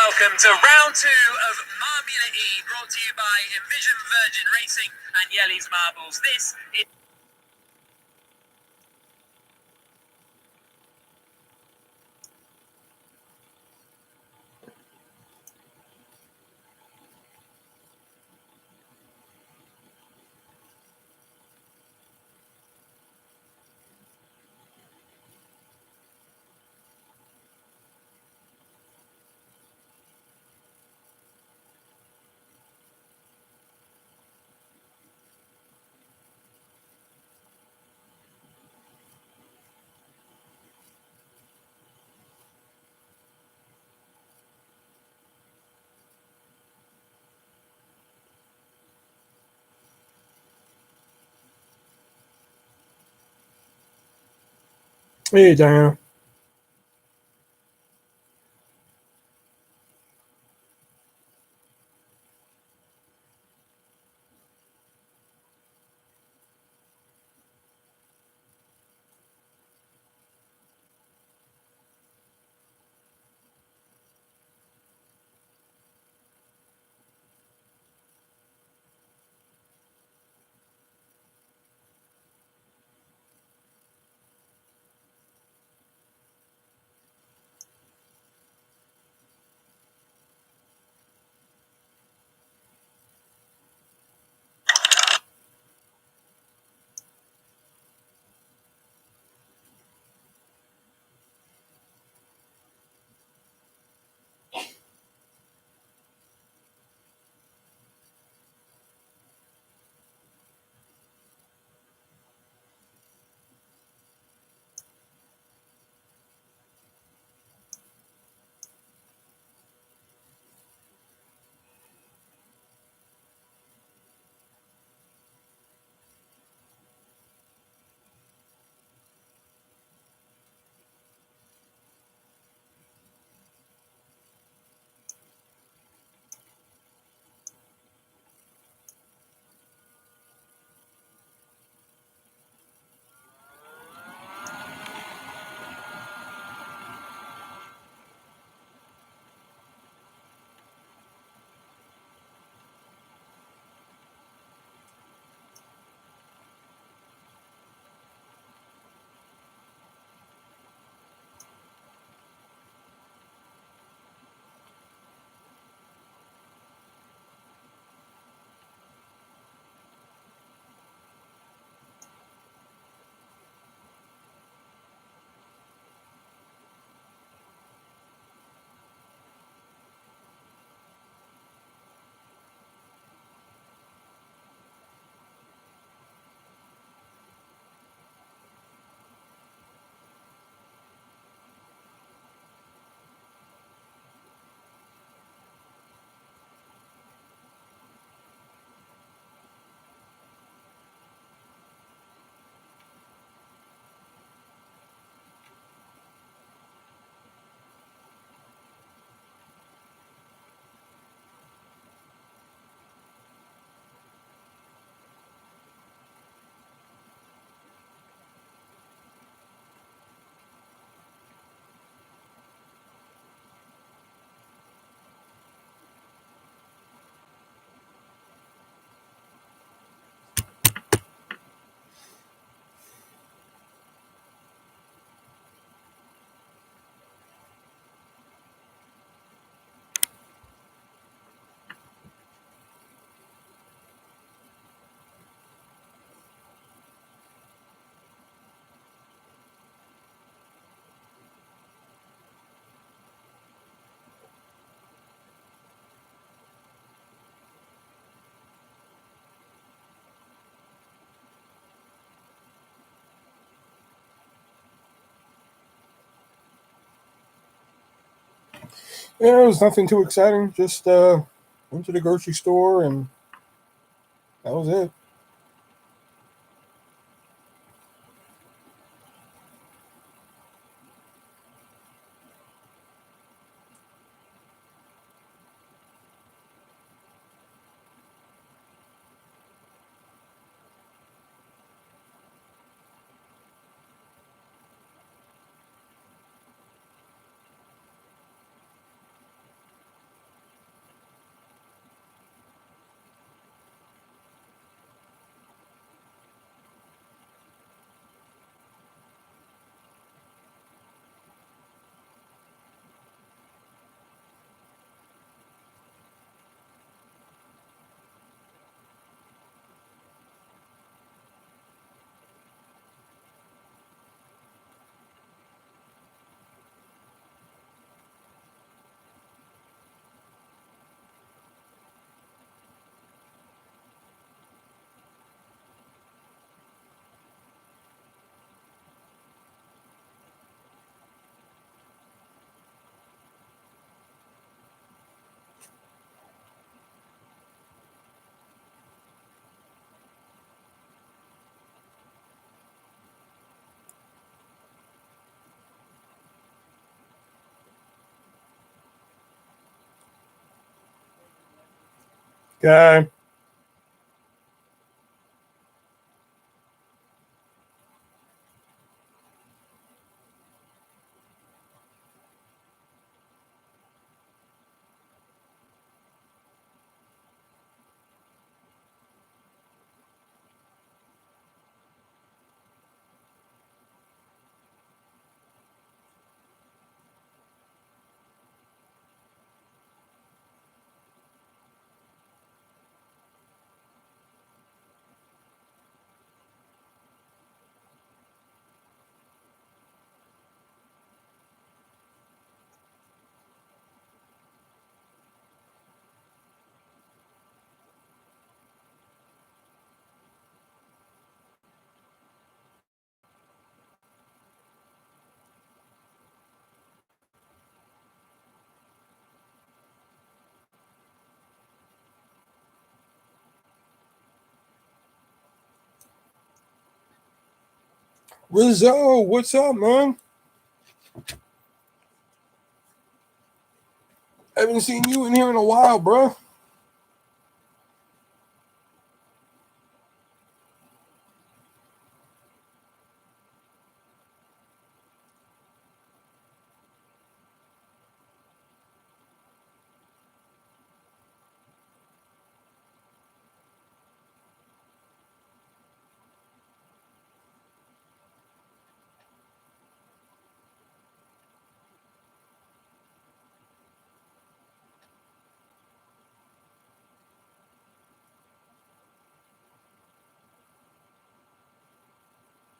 welcome to round 2 of Marbula E, brought to you by Envision Virgin Racing and Yelly's Marbles. This is... Hey, Diana. Yeah, it was nothing too exciting. Just went to the grocery store, and that was it. Okay. Rizzo, what's up, man? I haven't seen you in here in a while, bro.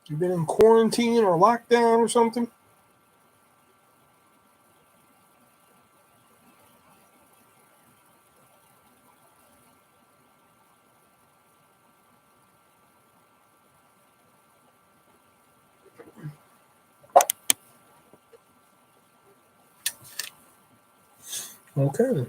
You been in quarantine or lockdown or something? Okay.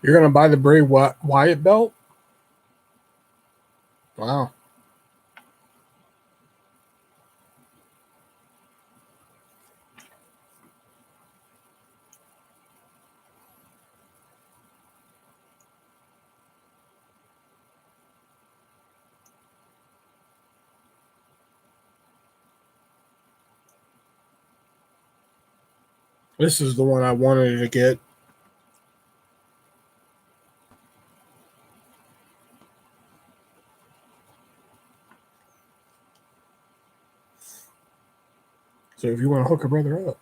You're gonna buy the Bray Wyatt belt? Wow. This is the one I wanted to get. So if you want to hook a brother up.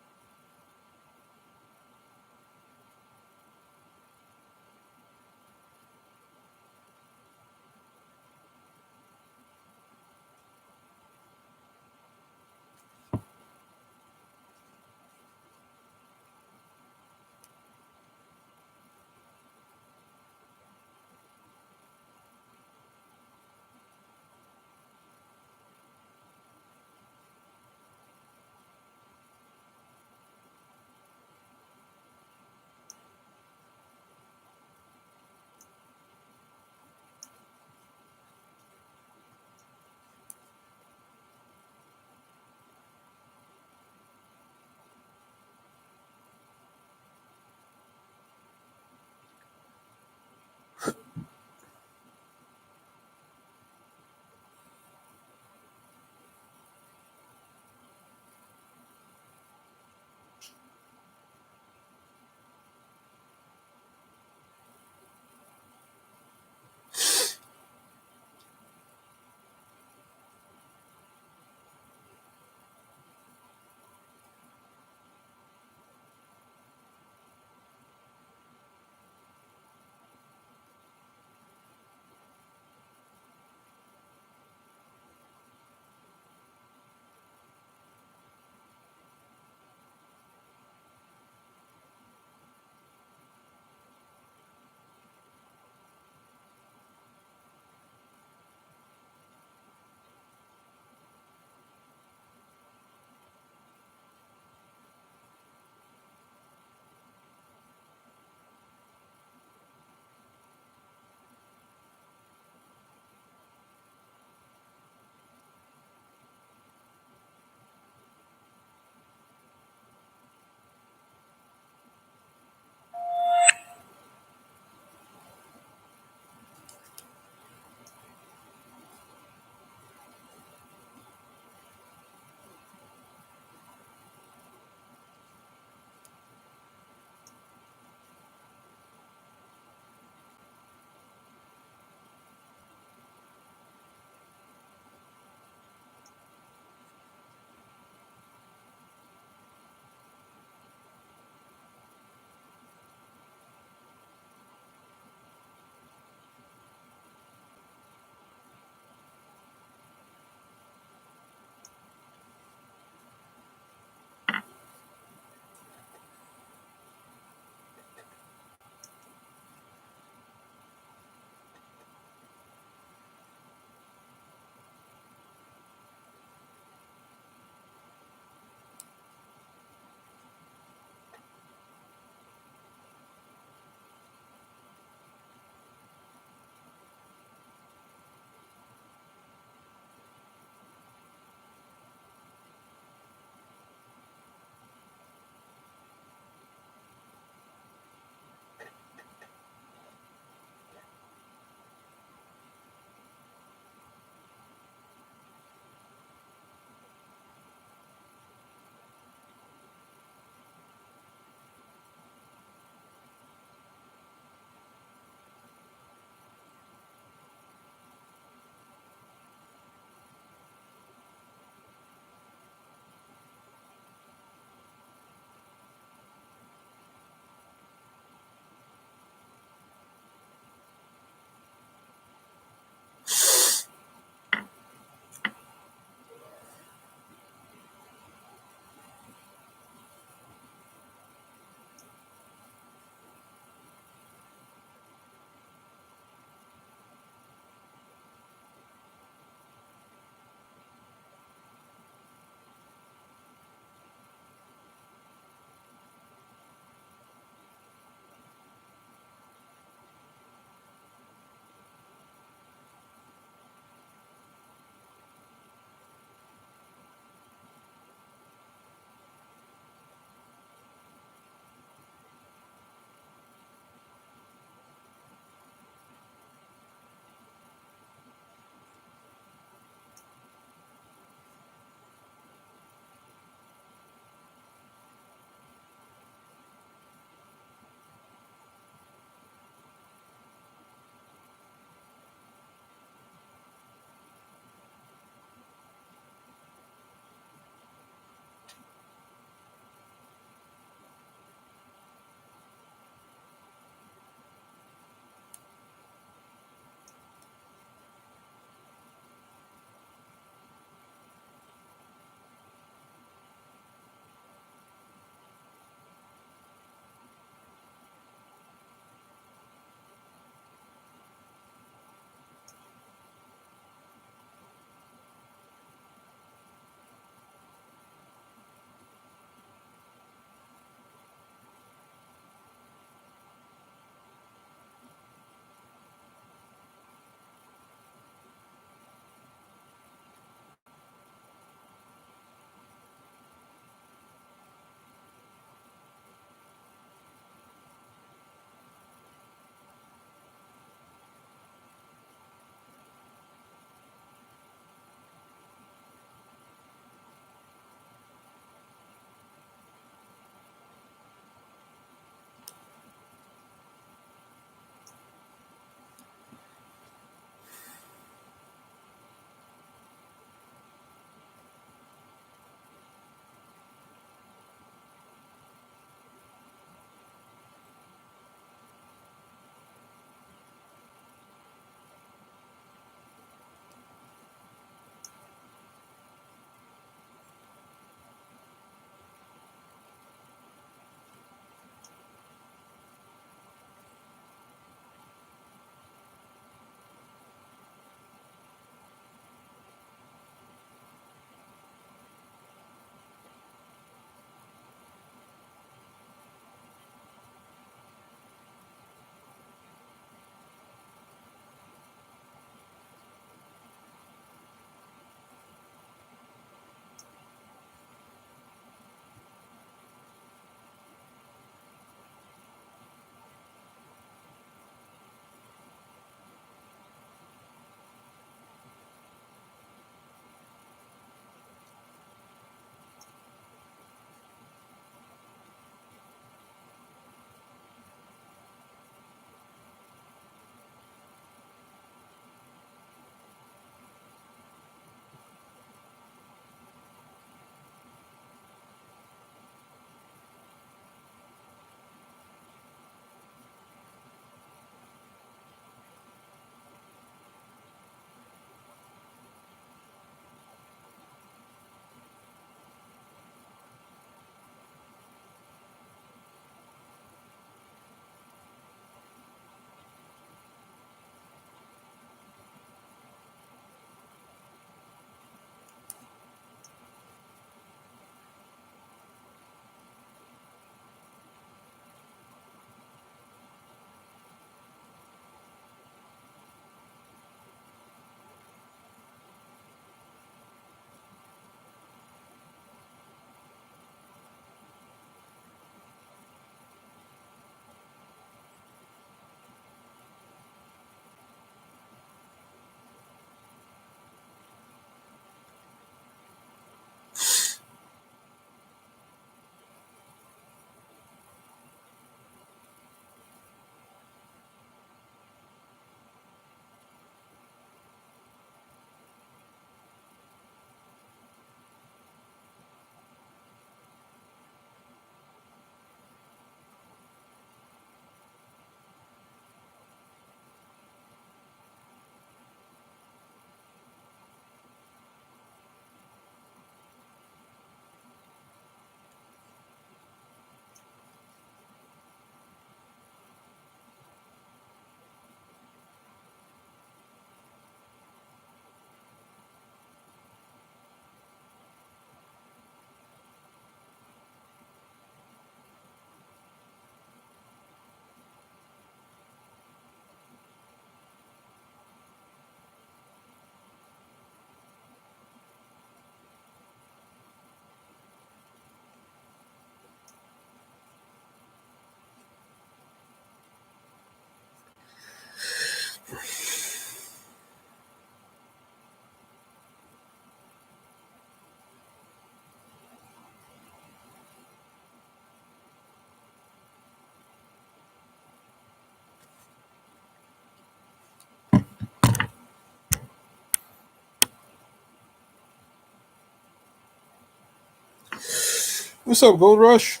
What's up, Gold Rush?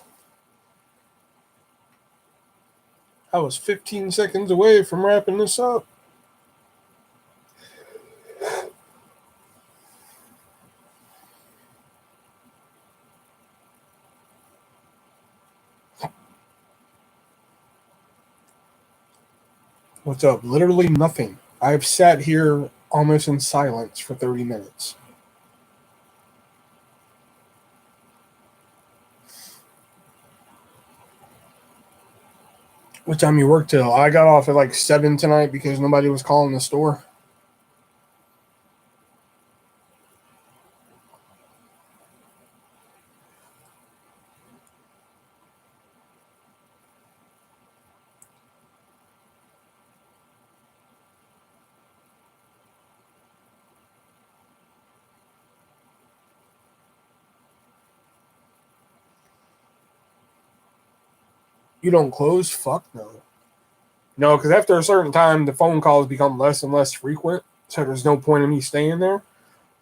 I was 15 seconds away from wrapping this up. What's up? Literally nothing. I've sat here almost in silence for 30 minutes. What time you work till? I got off at like 7 tonight because nobody was calling the store. You don't close? Fuck no. No, because after a certain time, the phone calls become less and less frequent. So there's no point in me staying there.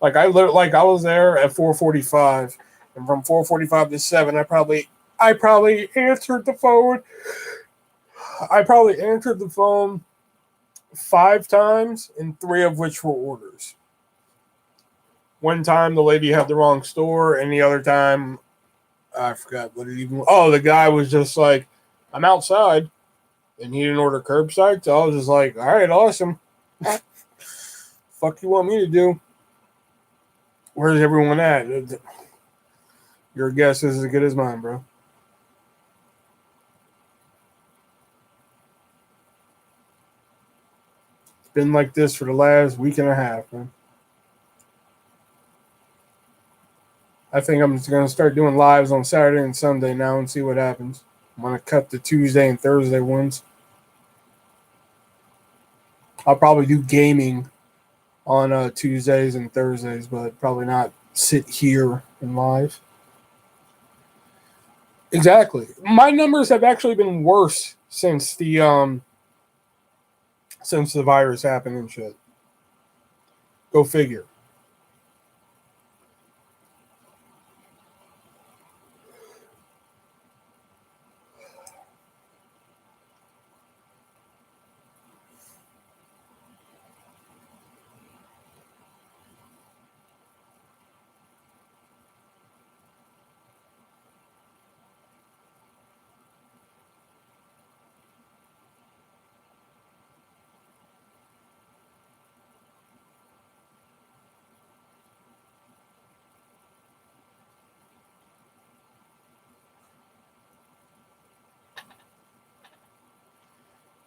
Like I was there at 4:45, and from 4:45 to 7, I probably answered the phone. I probably answered the phone 5 times, and 3 of which were orders. One time the lady had the wrong store, and the other time I forgot what it even. Oh, the guy was just like, "I'm outside," and he didn't order curbside, so I was just like, "All right, awesome. Fuck you want me to do? Where's everyone at?" Your guess is as good as mine, bro. It's been like this for the last week and a half, man. I think I'm just gonna start doing lives on Saturday and Sunday now and see what happens. I'm gonna cut the Tuesday and Thursday ones. I'll probably do gaming on Tuesdays and Thursdays, but probably not sit here and live. Exactly. My numbers have actually been worse since the virus happened and shit. Go figure.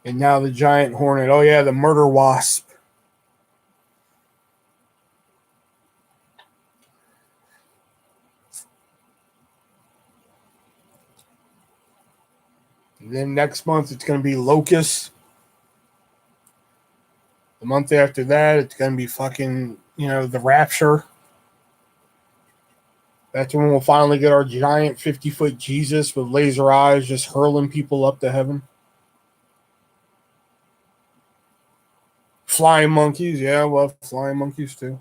And now the giant hornet. Oh yeah, the murder wasp. And then next month it's gonna be locust. The month after that it's gonna be fucking, the rapture. That's when we'll finally get our giant 50-foot Jesus with laser eyes just hurling people up to heaven. Flying monkeys, yeah, well, flying monkeys too.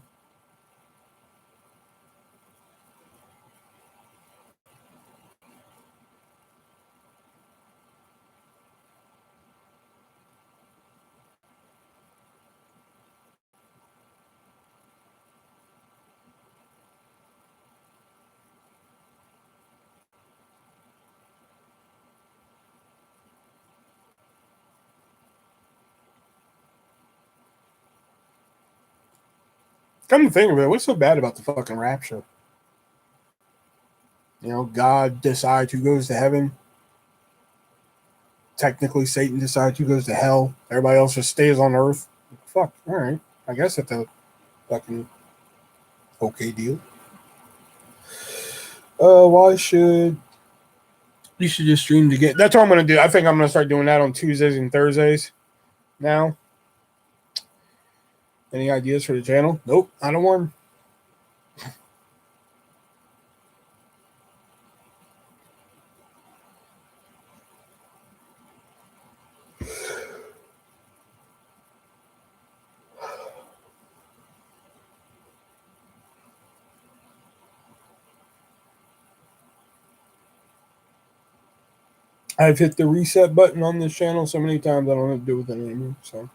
Come to think of it, what's so bad about the fucking rapture? God decides who goes to heaven. Technically, Satan decides who goes to hell. Everybody else just stays on earth. Fuck, all right. I guess it's a fucking okay deal. Why should you should just stream to get? That's what I'm gonna do. I think I'm gonna start doing that on Tuesdays and Thursdays now. Any ideas for the channel? Nope, I don't want. I've hit the reset button on this channel so many times I don't have to do with it anymore. So.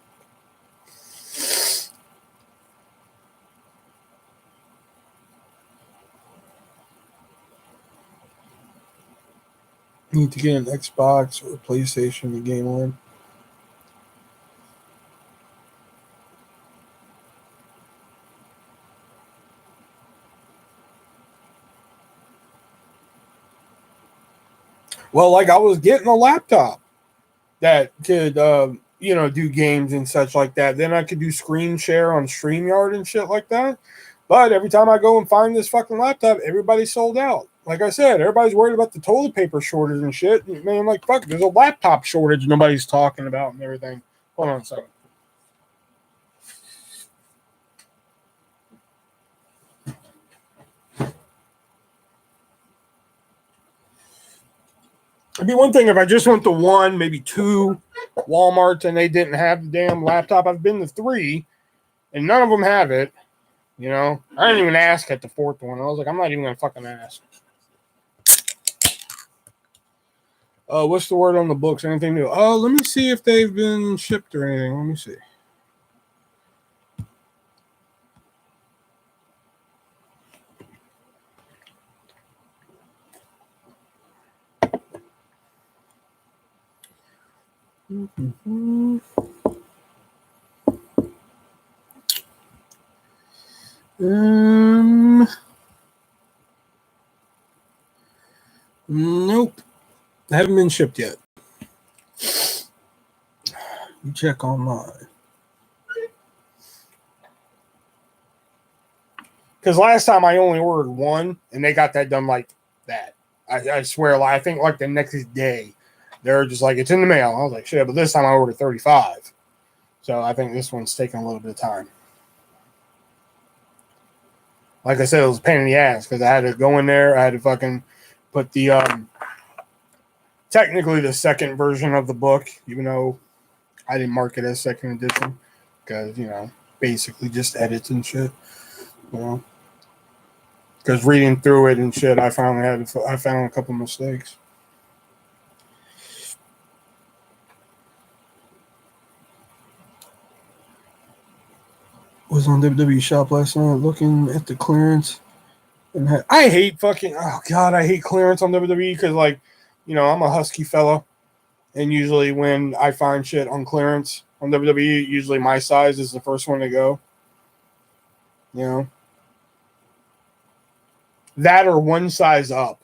Need to get an Xbox or a PlayStation to game on. Well, like I was getting a laptop that could, do games and such like that. Then I could do screen share on StreamYard and shit like that. But every time I go and find this fucking laptop, everybody's sold out. Like I said, everybody's worried about the toilet paper shortage and shit. And man, like, fuck, there's a laptop shortage nobody's talking about and everything. Hold on a second. It'd be one thing if I just went to one, maybe two Walmarts and they didn't have the damn laptop. I've been to three and none of them have it. You know, I didn't even ask at the fourth one. I was like, I'm not even going to fucking ask. What's the word on the books? Anything new? Oh, let me see if they've been shipped or anything. Let me see. Mm-hmm. Nope. They haven't been shipped yet. You check online. Because last time I only ordered one, and they got that done like that. I swear, I think like the next day, they're just like, it's in the mail. I was like, shit, but this time I ordered 35. So I think this one's taking a little bit of time. Like I said, it was a pain in the ass because I had to go in there. I had to fucking put the technically the second version of the book, even though I didn't mark it as second edition because, basically just edits and shit. Because reading through it and shit, I found a couple mistakes. Was on WWE Shop last night looking at the clearance. And I hate clearance on WWE because, I'm a husky fella. And usually when I find shit on clearance on WWE, usually my size is the first one to go. That or one size up.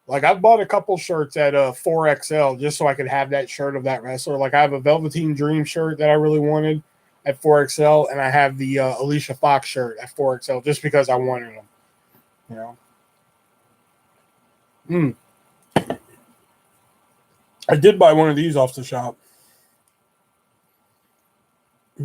Like, I've bought a couple shirts at 4XL just so I could have that shirt of that wrestler. Like, I have a Velveteen Dream shirt that I really wanted at 4XL, and I have the Alicia Fox shirt at 4XL just because I wanted them. I did buy one of these off the shop. I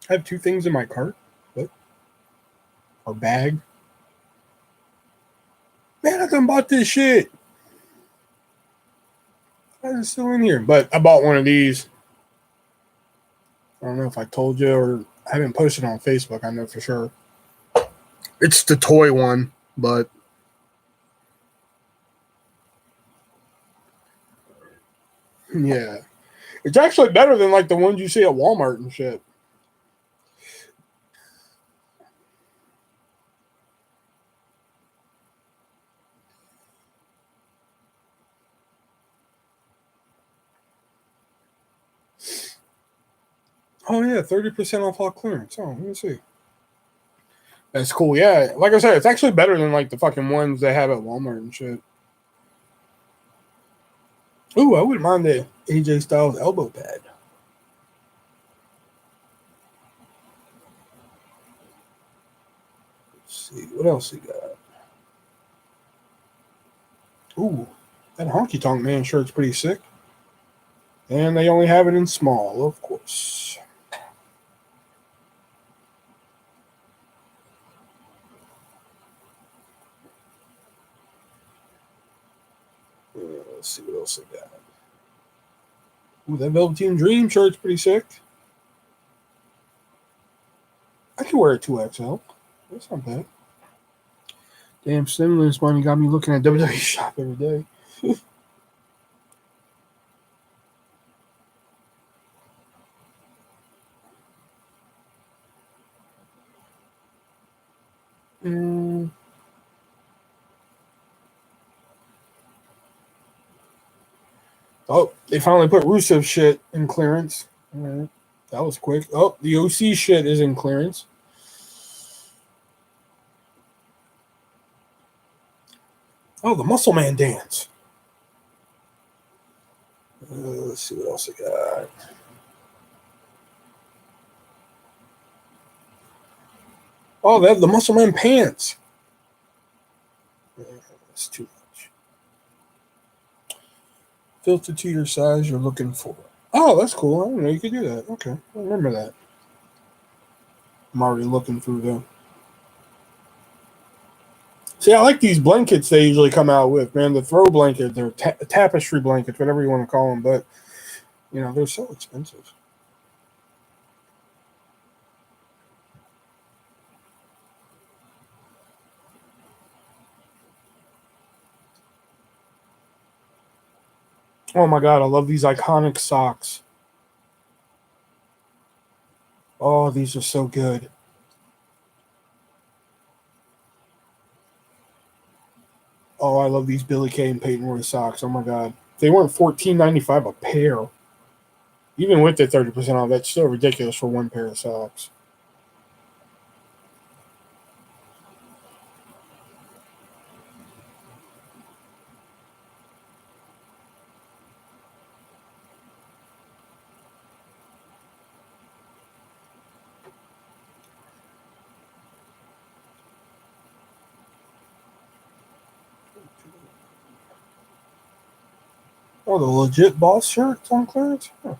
have two things in my cart. What? Or bag. Man, I done bought this shit. Why is it still in here? But I bought one of these. I don't know if I told you or I haven't posted on Facebook. I know for sure. It's the toy one, but yeah. It's actually better than like the ones you see at Walmart and shit. Oh yeah, 30% off all clearance. Oh, let me see. That's cool. Yeah, like I said, it's actually better than like the fucking ones they have at Walmart and shit. Ooh, I wouldn't mind the AJ Styles elbow pad. Let's see what else he got. Ooh, that Honky Tonk Man shirt's pretty sick. And they only have it in small, of course. Let's see what else they got. Ooh, that Velveteen Dream shirt's pretty sick. could wear a 2XL. That's not bad. Damn, stimulus money got me looking at WWE Shop every day. Oh, they finally put Rusev shit in clearance. All right. That was quick. Oh, the OC shit is in clearance. Oh, the Muscle Man dance. Let's see what else I got. Oh, they have the Muscle Man pants. That's too much. Filter to your size you're looking for. Oh, that's cool. I didn't know you could do that. Okay, I remember that. I'm already looking through them. See, I like these blankets they usually come out with, man. The throw blanket, they're tapestry blankets, whatever you want to call them. But, you know, they're so expensive. Oh, my God. I love these iconic socks. Oh, these are so good. Oh, I love these Billy Kay and Peyton Royce socks. Oh, my God. They weren't $14.95 a pair. Even with the 30% off, that's still ridiculous for one pair of socks. Oh, the legit boss shirts on clearance? Huh.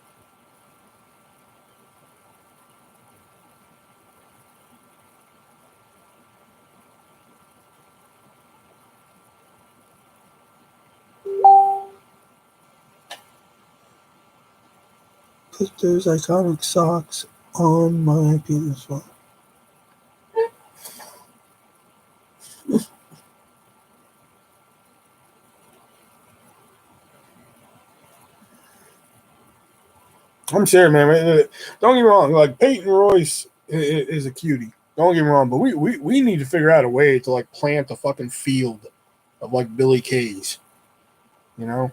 Put those iconic socks on my PS1. I'm serious, man. Don't get me wrong. Like, Peyton Royce is a cutie. Don't get me wrong, but we need to figure out a way to, like, plant a fucking field of, like, Billy K's. You know?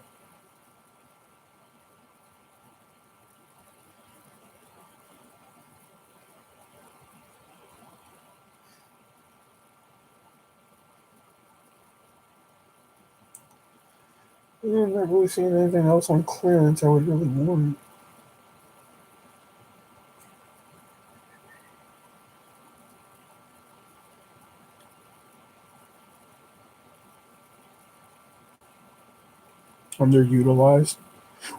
I'm not really seeing anything else on clearance I would really want. Underutilized.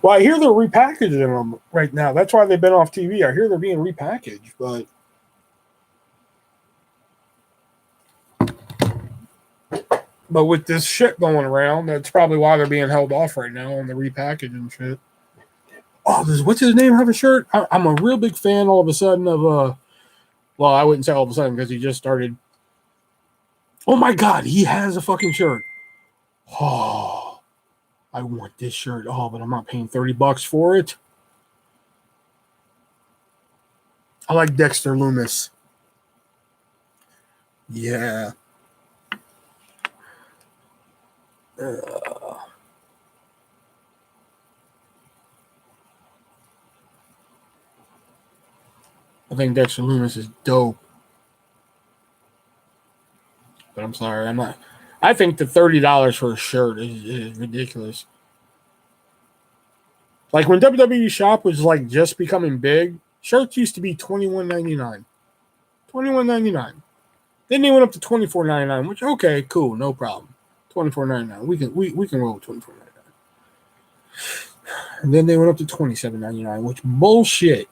Well, I hear they're repackaging them right now. That's why they've been off TV. I hear they're being repackaged, but with this shit going around, that's probably why they're being held off right now on the repackaging shit. Oh, what's his name have a shirt? I'm a real big fan all of a sudden of well, I wouldn't say all of a sudden because he just started. Oh my God, he has a fucking shirt. Oh, I want this shirt. Oh, but I'm not paying $30 for it. I like Dexter Loomis. Yeah. I think Dexter Loomis is dope. But I'm sorry, I'm not. I think the $30 for a shirt is ridiculous. Like when WWE Shop was like just becoming big, shirts used to be $21.99. $21.99. Then they went up to $24.99, which okay, cool, no problem. $24.99. We can roll with $24.99. And then they went up to $27.99, which bullshit.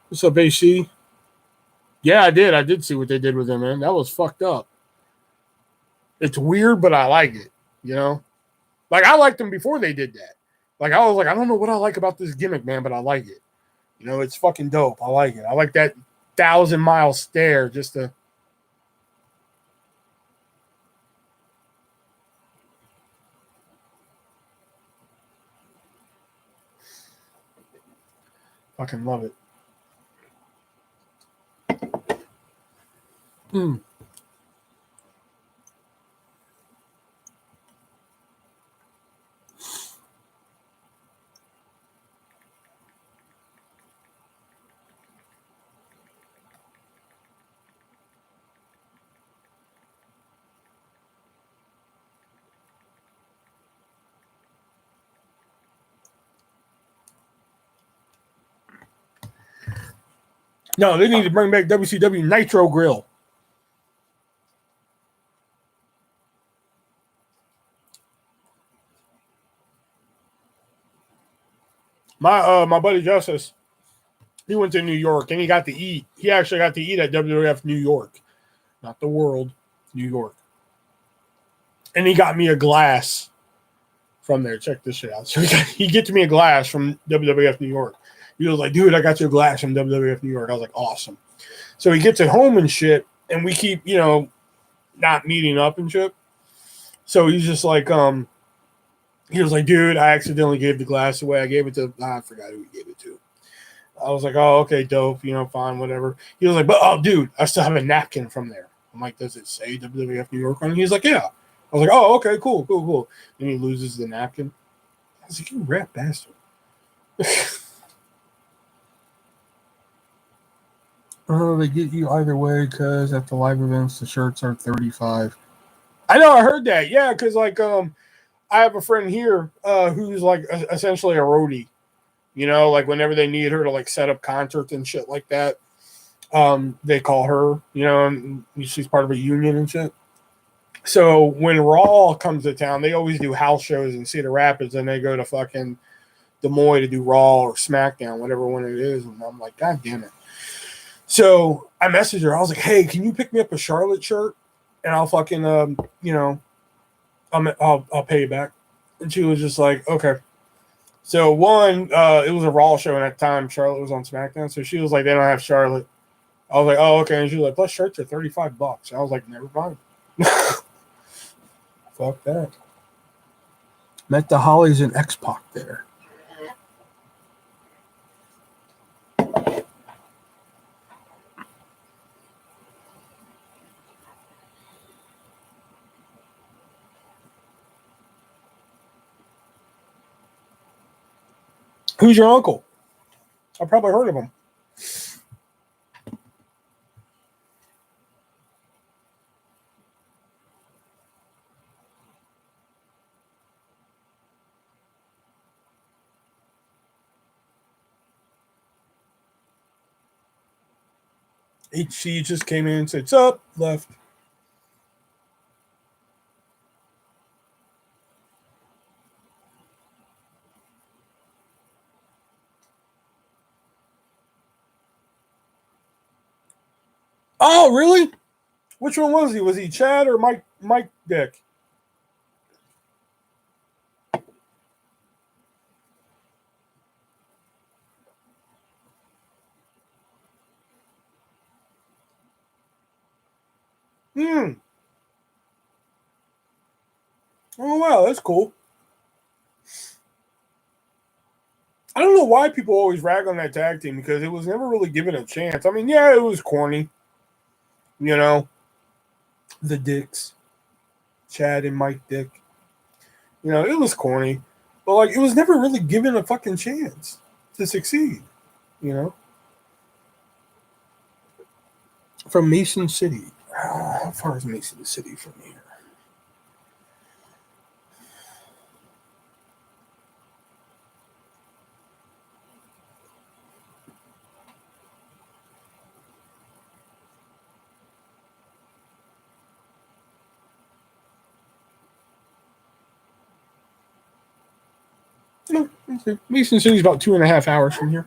What's up, AC? Yeah, I did. I did see what they did with him, man. That was fucked up. It's weird, but I like it. You know? Like, I liked them before they did that. Like, I was like, I don't know what I like about this gimmick, man, but I like it. You know, it's fucking dope. I like it. I like that 1,000-mile stare just to. Fucking love it. Mm. No, they need to bring back WCW Nitro Grill. My buddy Justice, he went to New York and he got to eat. He actually got to eat at WWF New York, not the World, New York. And he got me a glass from there. Check this shit out. So he gets me a glass from WWF New York. He was like, dude, I got you a glass from WWF New York. I was like, awesome. So he gets it home and shit, and we keep, not meeting up and shit. So he's just like, he was like, dude, I accidentally gave the glass away. I gave it to, I forgot who he gave it to. I was like, oh, okay, dope, fine, whatever. He was like, but, oh, dude, I still have a napkin from there. I'm like, does it say WWF New York on it? He's like, yeah. I was like, oh, okay, cool. And he loses the napkin. I was like, you rat bastard. Oh, they get you either way because at the live events, the shirts are $35. I know, I heard that. Yeah, because, like, I have a friend here who's, like, essentially a roadie. Like, whenever they need her to, like, set up concerts and shit like that, they call her, and she's part of a union and shit. So when Raw comes to town, they always do house shows in Cedar Rapids, and they go to fucking Des Moines to do Raw or SmackDown, whatever one it is. And I'm like, God damn it. So I messaged her. I was like, hey, can you pick me up a Charlotte shirt? And I'll fucking, I'll pay you back. And she was just like, okay. So one, it was a Raw show, and at the time Charlotte was on SmackDown. So she was like, they don't have Charlotte. I was like, oh, okay. And she was like, plus shirts are $35. I was like, never mind. Fuck that. Met the Hollies and X-Pac there. Who's your uncle? I probably heard of him. HC just came in and said, "What's up?" Left. Oh, really? Which one was he? Was he Chad or Mike Dick? Oh, wow, that's cool. I don't know why people always rag on that tag team because it was never really given a chance. I mean, yeah, it was corny. The Dicks, Chad and Mike Dick. It was corny. But, like, it was never really given a fucking chance to succeed, From Mason City. How far is Mason City from here? No, okay. Mason City's about 2.5 hours from here.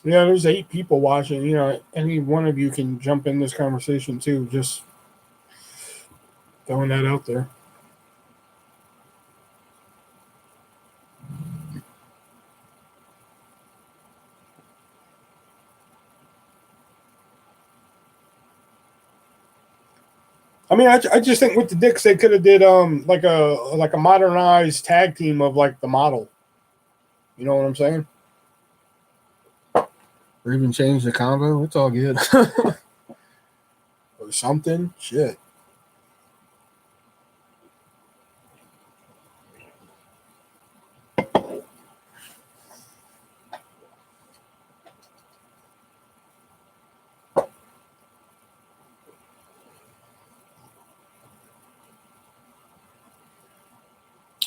Yeah, there's 8 people watching. Any one of you can jump in this conversation too. Just throwing that out there. I mean, I just think with the Dicks they could have did like a modernized tag team of like the model. You know what I'm saying? Or even change the combo. It's all good. Or something. Shit.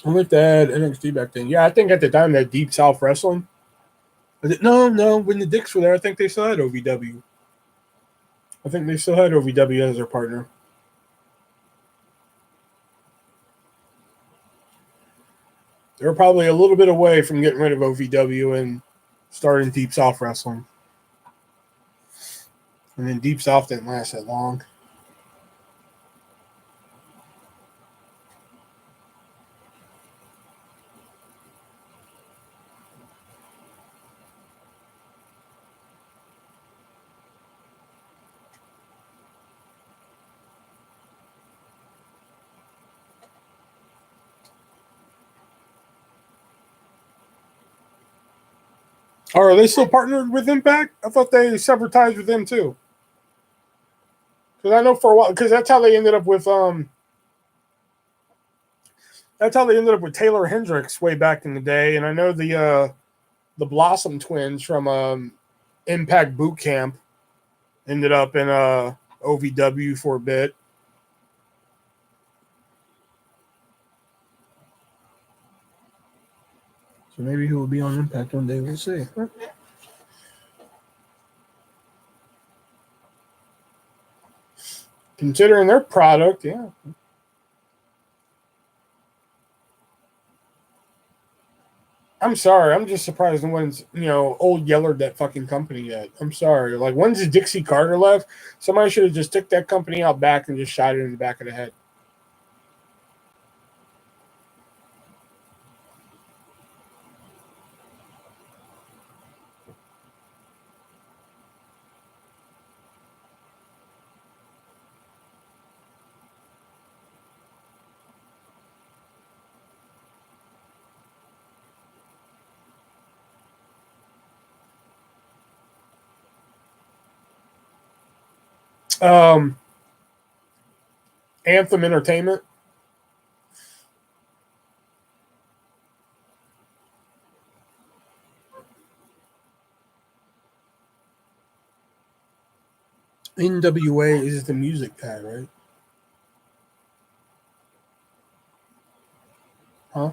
I went to add NXT back then. Yeah, I think at the time that Deep South Wrestling. No. When the Dicks were there, I think they still had OVW. I think they still had OVW as their partner. They were probably a little bit away from getting rid of OVW and starting Deep South Wrestling. And then Deep South didn't last that long. Oh, are they still partnered with Impact? I thought they severed ties with them too. Because I know for a while, because that's how they ended up with Taylor Hendricks way back in the day, and I know the Blossom twins from Impact Boot Camp ended up in OVW for a bit. So maybe he will be on Impact one day. We'll see. Considering their product, yeah. I'm sorry. I'm just surprised no one's, old yellered that fucking company yet. I'm sorry. Like, when's Dixie Carter left? Somebody should have just took that company out back and just shot it in the back of the head. Anthem Entertainment. NWA is the music tag, right? Huh?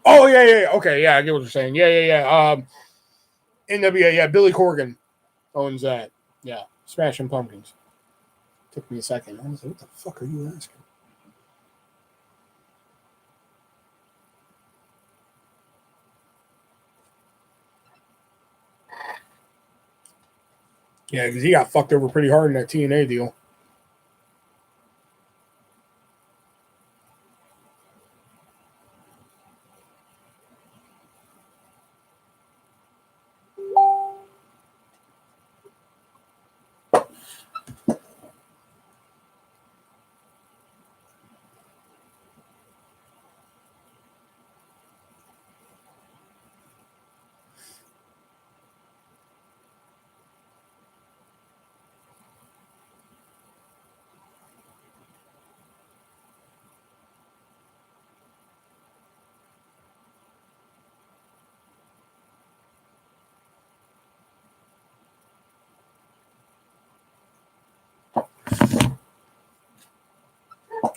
Oh yeah. Okay, yeah, I get what you're saying. Yeah. NWA, yeah, Billy Corgan owns that. Yeah, Smashing Pumpkins. Took me a second. I was like, what the fuck are you asking? Yeah, because he got fucked over pretty hard in that TNA deal.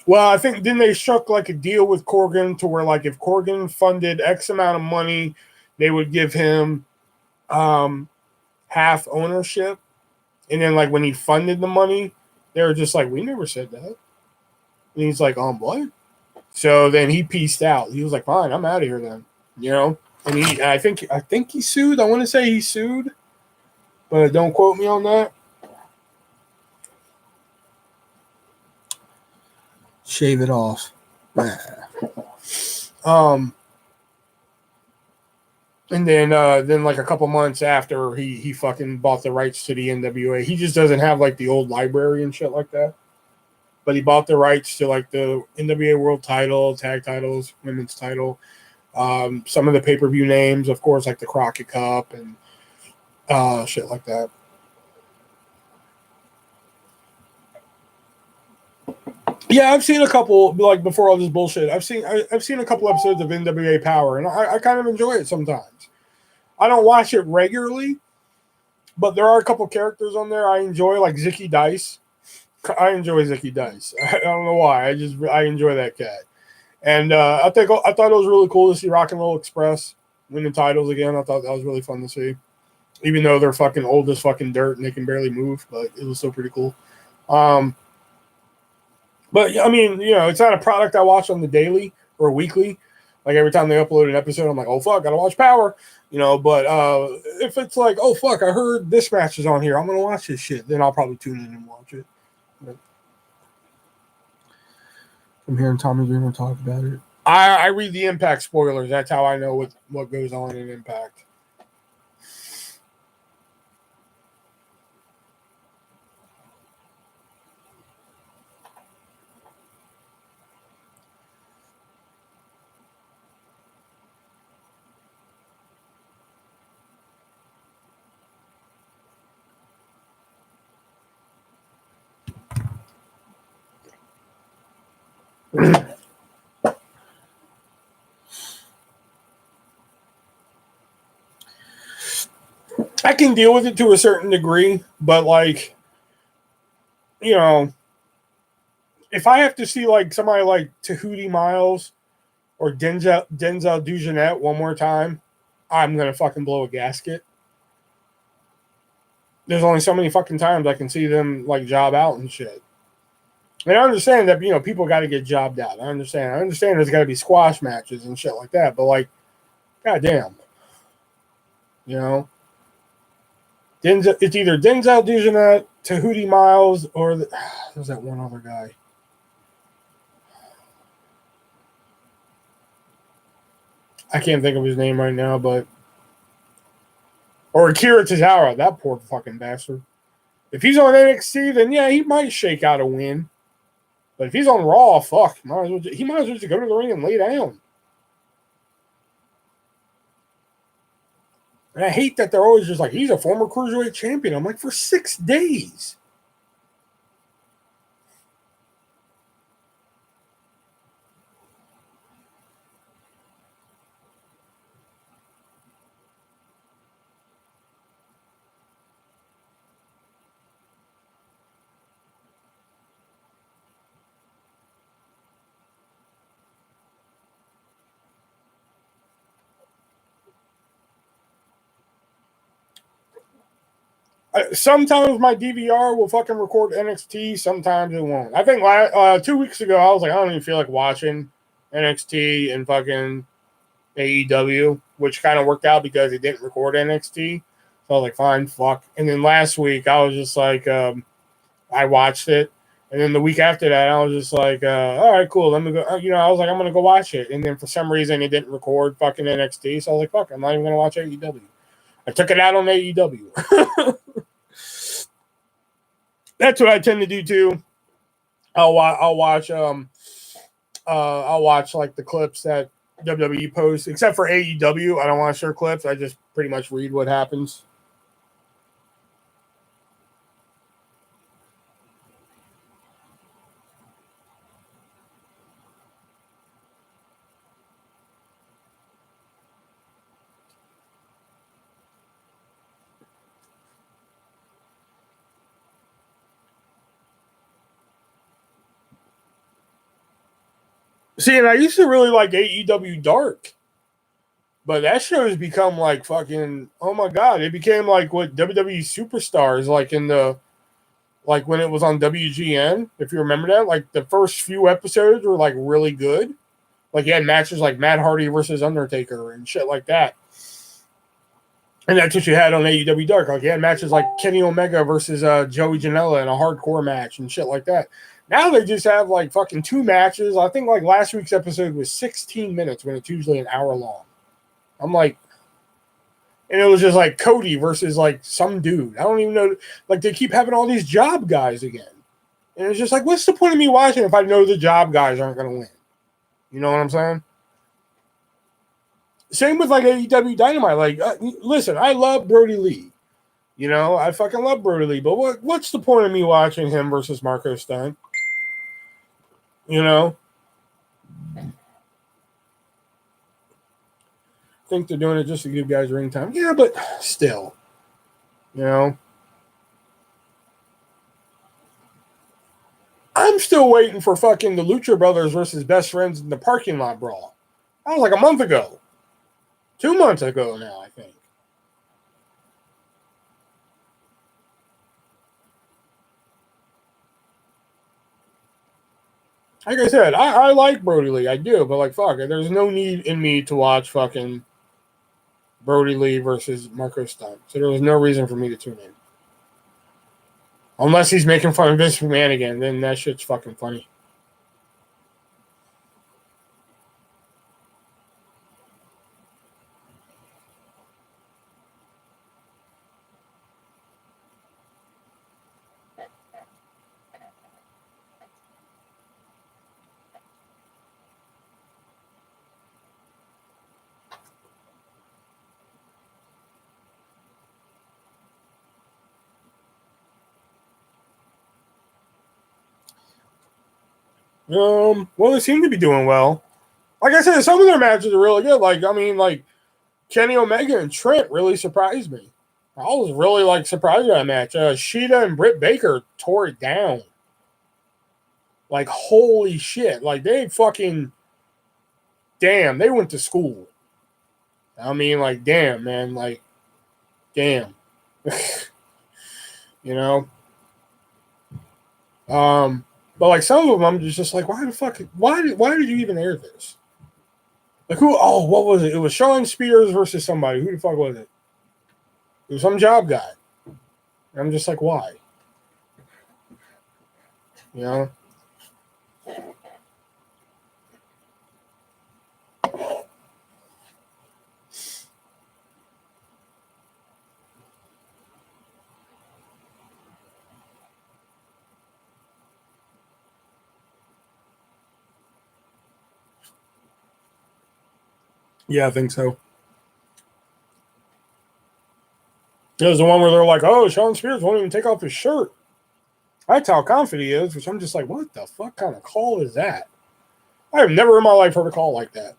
Well, I think then they struck like a deal with Corgan to where like if Corgan funded X amount of money, they would give him half ownership. And then like when he funded the money, they were just like, we never said that. And he's like, what? So then he pieced out. He was like, fine, I'm out of here then. And I think he sued. I want to say he sued, but don't quote me on that. Shave it off. And then like a couple months after, he fucking bought the rights to the NWA. He just doesn't have like the old library and shit like that. But he bought the rights to like the NWA World Title, tag titles, women's title, some of the pay-per-view names, of course, like the Crockett Cup and shit like that. Yeah, I've seen a couple, like before all this bullshit. I've seen a couple episodes of NWA Power, and I kind of enjoy it sometimes. I don't watch it regularly, but there are a couple characters on there I enjoy, like Zicky Dice. I enjoy Zicky Dice. I don't know why. I enjoy that cat. And I thought it was really cool to see Rock and Roll Express winning titles again. I thought that was really fun to see, even though they're fucking old as fucking dirt and they can barely move. But it was still pretty cool. But I mean, it's not a product I watch on the daily or weekly. Like every time they upload an episode, I'm like, oh fuck, gotta watch Power. But if it's like, oh fuck, I heard this match is on here, I'm gonna watch this shit, then I'll probably tune in and watch it. But I'm hearing Tommy Dreamer talk about it. I read the Impact spoilers. That's how I know what goes on in Impact. I can deal with it to a certain degree, but like, if I have to see like somebody like Tahuti Miles or Denzel Dujanet one more time, I'm gonna fucking blow a gasket. There's only so many fucking times I can see them like job out and shit. And I understand that people got to get jobbed out. I understand there's got to be squash matches and shit like that. But like, goddamn, it's either Denzel Dujanet, Tahuti Miles, or there's that one other guy. I can't think of his name right now, but or Akira Tozawa, that poor fucking bastard. If he's on NXT, then yeah, he might shake out a win. But if he's on Raw, fuck, he might as well just go to the ring and lay down. And I hate that they're always just like, he's a former Cruiserweight champion. I'm like, for 6 days. Sometimes my DVR will fucking record NXT. Sometimes it won't. I think 2 weeks ago, I was like, I don't even feel like watching NXT and fucking AEW, which kind of worked out because it didn't record NXT. So I was like, fine, fuck. And then last week, I was just like, I watched it. And then the week after that, I was just like, all right, cool. Let me go. I was like, I'm going to go watch it. And then for some reason, it didn't record fucking NXT. So I was like, fuck, I'm not even going to watch AEW. I took it out on AEW. That's what I tend to do too. I'll watch like the clips that WWE posts, except for AEW. I don't watch their clips. I just pretty much read what happens. See, and I used to really like AEW Dark, but that show has become like fucking, oh my god, it became like what WWE Superstars like in the, like when it was on WGN, if you remember that, like the first few episodes were like really good. Like you had matches like Matt Hardy versus Undertaker and shit like that. And that's what you had on AEW Dark. Like you had matches like Kenny Omega versus Joey Janela in a hardcore match and shit like that. Now they just have like fucking 2 matches. I think like last week's episode was 16 minutes when it's usually an hour long. I'm like, And it was just like Cody versus like some dude. I don't even know. Like they keep having all these job guys again. And it's just like, what's the point of me watching if I know the job guys aren't going to win? You know what I'm saying? Same with like AEW Dynamite. Like, listen, I love Brody Lee. You know, I fucking love Brody Lee. But what's the point of me watching him versus Marco Stunt? You know? Think they're doing it just to give guys ring time. Yeah, but still. You know? I'm still waiting for fucking the Lucha Brothers versus Best Friends in the parking lot brawl. That was like a month ago. 2 months ago now, I think. Like I said, I like Brody Lee. I do, but like, fuck it. There's no need in me to watch fucking Brody Lee versus Marco Stunt. So there was no reason for me to tune in. Unless he's making fun of Vince McMahon again, then that shit's fucking funny. Well, they seem to be doing well. Like I said, some of their matches are really good. Like, I mean, like Kenny Omega and Trent really surprised me. I was really like surprised by that match. Sheeta and Britt Baker tore it down. Like, holy shit. Like, they fucking, damn, they went to school. I mean, like, damn, man. Like, damn. You know? But like some of them, I'm just like, why did you even air this? Like who? Oh, what was it? It was Shawn Spears versus somebody. Who the fuck was it? It was some job guy. And I'm just like, why? You know? Yeah, I think so. It was the one where they're like, oh, Shawn Spears won't even take off his shirt. That's how confident he is, which I'm just like, what the fuck kind of call is that? I have never in my life heard a call like that.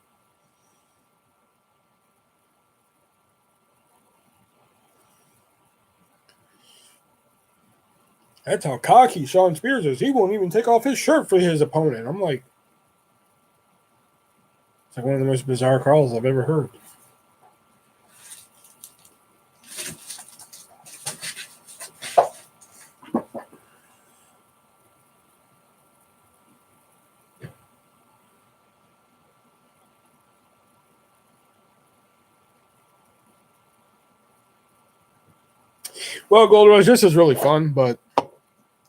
That's how cocky Shawn Spears is. He won't even take off his shirt for his opponent. I'm like, it's like one of the most bizarre calls I've ever heard. Well, Gold Rush, this is really fun, but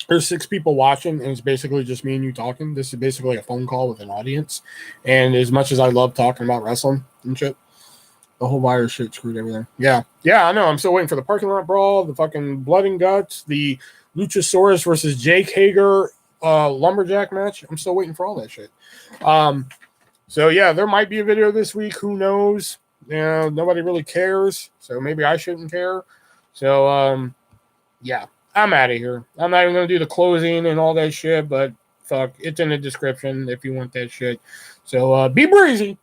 there's 6 people watching, and it's basically just me and you talking. This is basically a phone call with an audience. And as much as I love talking about wrestling and shit, the whole virus shit screwed everything. Yeah, I know. I'm still waiting for the parking lot brawl, the fucking blood and guts, the Luchasaurus versus Jake Hager lumberjack match. I'm still waiting for all that shit. So yeah, there might be a video this week. Who knows? Nobody really cares, so maybe I shouldn't care. So yeah, I'm out of here. I'm not even gonna do the closing and all that shit, but fuck, it's in the description if you want that shit. So be breezy.